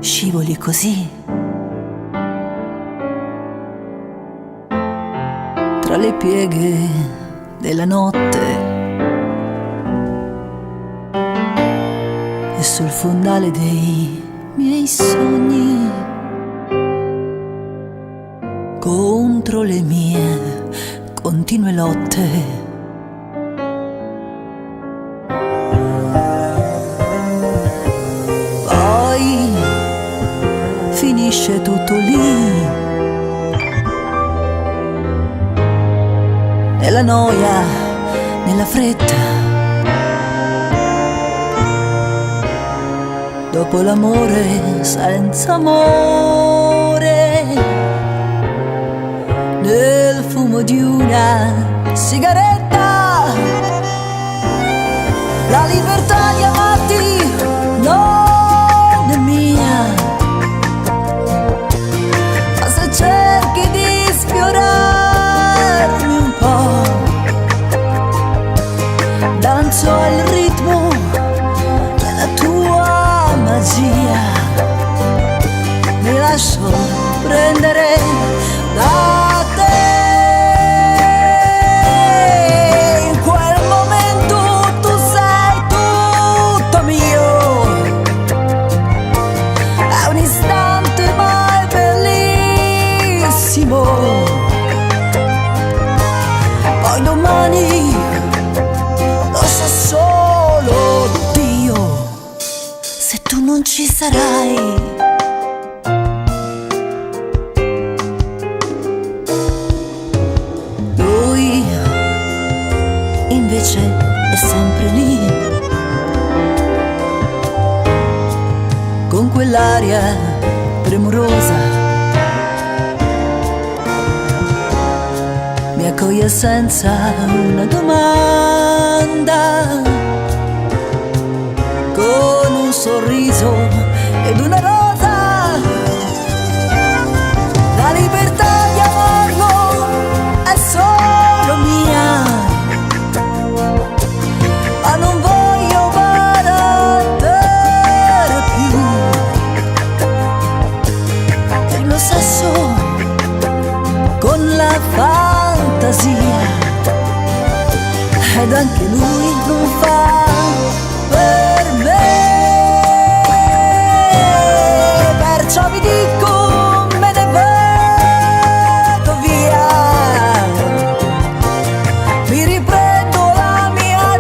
scivoli così tra le pieghe della notte e sul fondale dei miei sogni, contro le mie continue lotte. Poi finisce tutto lì, nella noia, nella fretta, dopo l'amore senza amore, nel fumo di una sigaretta, la libertà di amarti non è mia, ma se cerchi di sfiorarmi un po', danzo al ritmo della tua magia, mi lascio prendere da te. In quel momento tu sei tutto mio, è un istante ma è bellissimo. Poi domani lo sa solo Dio, se tu non ci sarai. Lui invece è sempre lì, con quell'aria premurosa, mi accoglie senza una domanda, con un sorriso ed una rosa. La libertà di amarlo è solo mia, ma non voglio barattere più. Il mio sesso con la fantasia, ed anche lui non fa per me. Perciò vi dico, me ne vado via, mi riprendo la mia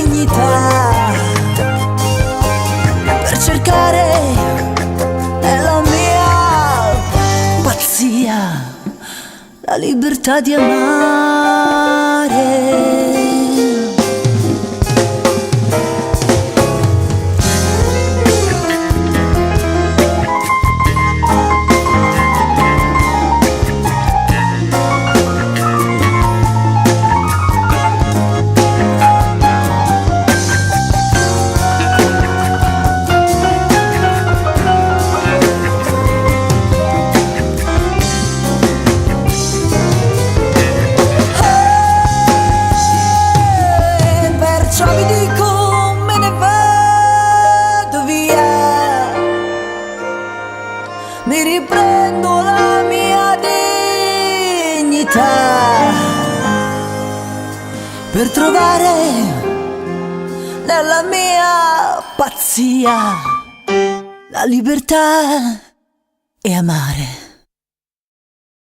dignità, per cercare nella mia pazzia la libertà di amare. Perciò vi dico, me ne vado via, mi riprendo la mia dignità, per trovare nella mia pazzia la libertà e amare.